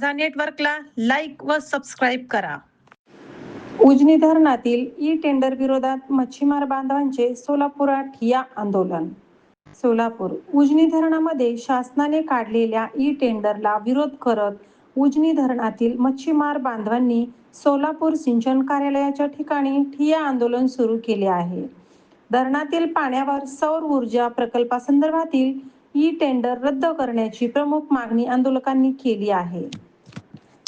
माझा नेटवर्कला लाईक व सबस्क्राईब करा. उजनी धरणातील ई टेंडर विरोधात मच्छीमार बांधवांचे सोलापुरात ठिय्या आंदोलन. सोलापूर उजनी धरणामध्ये शासनाने काढलेल्या ई टेंडरला विरोध करत उजनी धरणातील मच्छीमार बांधवांनी सोलापूर सिंचन कार्यालयाच्या ठिकाणी ठिय्या आंदोलन सुरू केले आहे. धरणातील पाण्यावर सौर ऊर्जा प्रकल्पासंदर्भातील ई टेंडर रद्द करण्याची प्रमुख मागणी आंदोलकांनी केली आहे.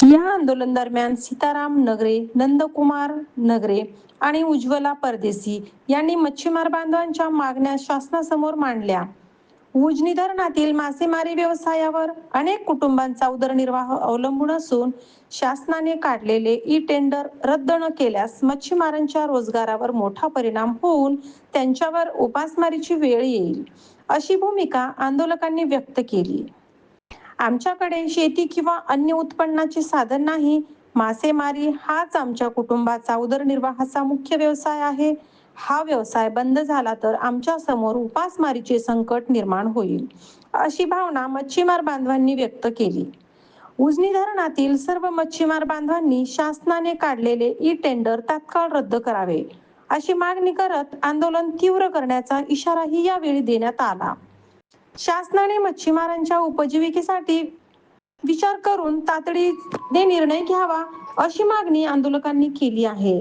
या आंदोलन दरम्यान सीताराम नगरे, नंदकुमार नगरे आणि उज्ज्वला परदेशी यांनी मच्छीमार बांधवांच्या मागण्या शासनासमोर मांडल्या. उजनी धरणातील मासेमारी व्यवसायावर अनेक कुटुंबांचा उदरनिर्वाह अवलंबून असून शासनाने काढलेले ई टेंडर रद्द न केल्यास मच्छीमारांच्या रोजगारावर मोठा परिणाम होऊन त्यांच्यावर उपासमारीची वेळ येईल, अशी भूमिका आंदोलकांनी व्यक्त केली. आमच्याकडे शेती किंवा अन्य उत्पन्नाचे साधन नाही. मासेमारी हाच आमच्या कुटुंबाचा उदरनिर्वाहाचा मुख्य व्यवसाय आहे. हा व्यवसाय बंद झाला तर आमच्या समोर उपासमारीचे संकट निर्माण होईल, अशी भावना मच्छीमार बांधवांनी व्यक्त केली. उजनी धरणातील सर्व मच्छीमार बांधवांनी शासनाने काढलेले ई टेंडर तात्काळ रद्द करावे, अशी मागणी करत आंदोलन तीव्र करण्याचा इशाराही यावेळी देण्यात आला. शासनाने मच्छीमारांच्या उपजीविकेसाठी विचार करून तातडीने निर्णय घ्यावा, अशी मागणी आंदोलकांनी केली आहे.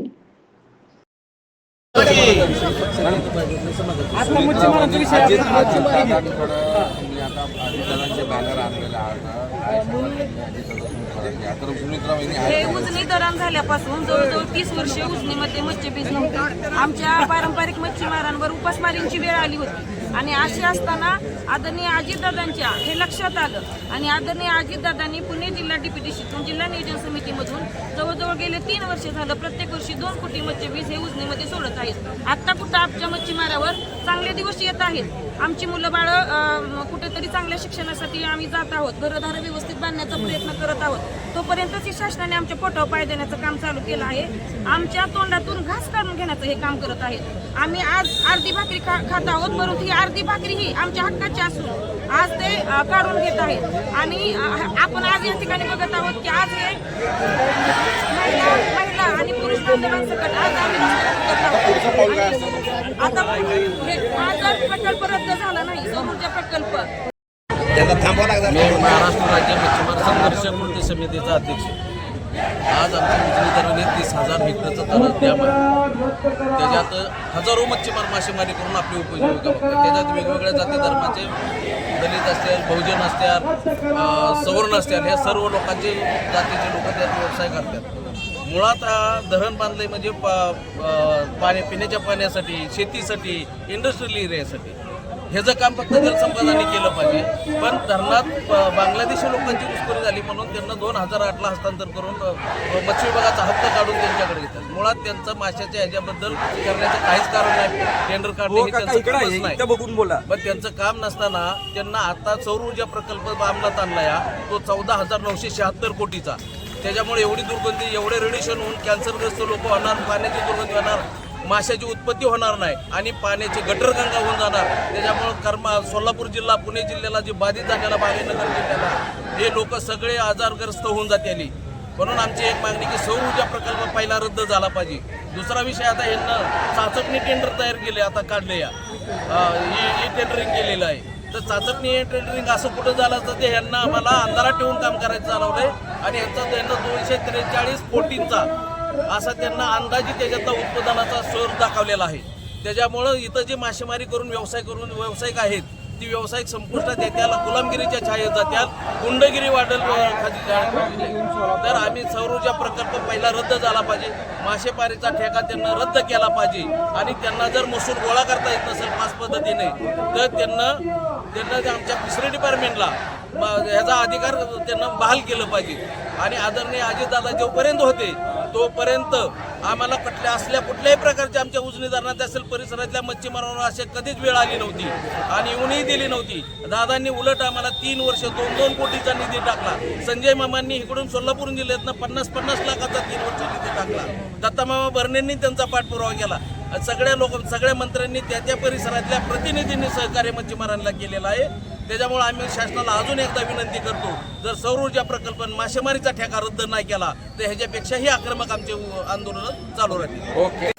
हे उजनी धरण झाल्यापासून जवळजवळ 30 वर्षे उजनीमध्ये मच्छीबीज नव्हते. आमच्या पारंपरिक मच्छीमारांवर उपासमारीची वेळ आली होती आणि असे असताना आदरणीय अजितदादांच्या हे लक्षात आलं आणि आदरणीय अजितदादांनी पुणे जिल्हा डीपीटीसीतून जिल्हा नियोजन समितीमधून जवळजवळ गेले 3 वर्ष झालं प्रत्येक वर्षी 2 कोटी मच्छीबीज हे उजनीमध्ये सोडत आहेत. आत्ता कुठं आमच्या मच्छीमारावर चांगले दिवस येत आहेत. आमची मुलं बाळं कुठेतरी चांगल्या शिक्षणासाठी आम्ही जात आहोत, घरदार व्यवस्थित बांधण्याचा प्रयत्न करत आहोत. तोपर्यंतच शासनाने आमच्या पोटावर पाय देण्याचं काम चालू केलं आहे. आमच्या तोंडातून घास काढून घेण्याचं हे काम करत आहेत. आम्ही आज अर्धी भाकरी खात आहोत, परंतु ही अर्धी भाकरी ही आमच्या हक्काची असून आज ते काढून घेत आहेत. आणि आपण आज या ठिकाणी बघत आहोत की आज हे महिला आणि पुरुष बांधवांसकट आज आम्ही आता हा जर प्रकल्प रद्द झाला नाही, सौर ऊर्जा प्रकल्प. मी महाराष्ट्र राज्य मच्छीमार संघर्ष कृती समितीचा अध्यक्ष. आज आमच्या उजनी धरण 30,000 हेक्टरचं धरण आहे. त्याच्यात हजारो मच्छीमार मासेमारी करून आपली उपजीविका बघतात. त्याच्यात वेगवेगळ्या जाती धर्माचे, दलित असतील, बहुजन असतील, सवर्ण असतील, ह्या सर्व लोकांचे जातीचे लोक त्यात व्यवसाय करतात. मुळात धरण बांधले म्हणजे पिण्याच्या पाण्यासाठी, शेतीसाठी, इंडस्ट्रियल एरियासाठी. ह्याचं काम फक्त जलसंपदाने केलं पाहिजे. पण धरणात बांगलादेशी लोकांची घुसखोरी झाली म्हणून त्यांना 2008ला हस्तांतर करून मत्स्य विभागाचा हक्क काढून त्यांच्याकडे घेतात. मुळात त्यांचं माशाच्या ह्याच्याबद्दल करण्याचं काहीच कारण नाही. टेंडर काढणे हे त्यांचं कामच नाही. पण त्यांचं काम नसताना त्यांना आता सौर ऊर्जा प्रकल्प अंमलात आणला, तो 14,976 कोटीचा. त्याच्यामुळे एवढी दुर्गंधी, एवढे रेडिएशन होऊन कॅन्सरग्रस्त लोक होणार, पाण्याची दुर्गंधी होणार, माशाची उत्पत्ती होणार नाही आणि पाण्याची गटरगंगा होऊन जाणार. त्याच्यामुळं सोलापूर जिल्हा, पुणे जिल्ह्याला जे बाधित झालेला भाग्यनगर जिल्ह्याला हे लोक सगळे आजारग्रस्त होऊन जातील. म्हणून आमची एक मागणी की सौर ऊर्जा प्रकल्प पहिला रद्द झाला पाहिजे. दुसरा विषय, आता यांना चाचपणी टेंडर तयार केले, आता काढले, ई टेंडरिंग केलेलं आहे. तर चाचपणी टेंडरिंग असं कुठं झालं असतं ते यांना आम्हाला अंधारात ठेवून काम करायचं चालवलंय आणि यांचा 243 कोटींचा असा त्यांना अंदाजे त्याच्यातला उत्पादनाचा स्तर दाखवलेला आहे. त्याच्यामुळं इथं जे मासेमारी करून व्यावसायिक आहेत ती व्यावसायिक संपुष्टात येत्याल, गुलामगिरीच्या छायेत जात्याल, गुंडगिरी वाढेल. तर आम्ही सौर ऊर्जा प्रकल्प पहिला रद्द झाला पाहिजे. मासेमारीचा ठेका त्यांना रद्द केला पाहिजे आणि त्यांना जर महसूल गोळा करता येत नसेल 5 पद्धतीने तर त्यांना आमच्या फिशरी डिपार्टमेंटला ह्याचा अधिकार त्यांना बहाल केलं पाहिजे. आणि आदरणीय अजितदादा जोपर्यंत होते तोपर्यंत आम्हाला कुठल्याही प्रकारच्या आमच्या उजनी धरणात असेल परिसरातल्या मच्छीमारांवर अशी कधीच वेळ आली नव्हती आणि येऊनही दिली नव्हती. दादांनी उलट आम्हाला 3 वर्ष 2-2 कोटीचा निधी टाकला. संजय मामांनी इकडून सोलापूर जिल्ह्यातनं 50 लाखाचा 3 वर्ष निधी टाकला. दत्ता मामा भरणेंनी त्यांचा पाठपुरावा केला सगळ्या मंत्र्यांनी त्या परिसरातल्या प्रतिनिधींनी सहकार्य मच्छीमारांना केलेलं आहे. त्याच्यामुळे आम्ही शासनाला अजून एकदा विनंती करतो, जर सौर ऊर्जा प्रकल्प मासेमारीचा ठेका रद्द नाही केला तर ह्याच्यापेक्षाही आक्रमक आमचे आंदोलन चालू राहतील. ओके.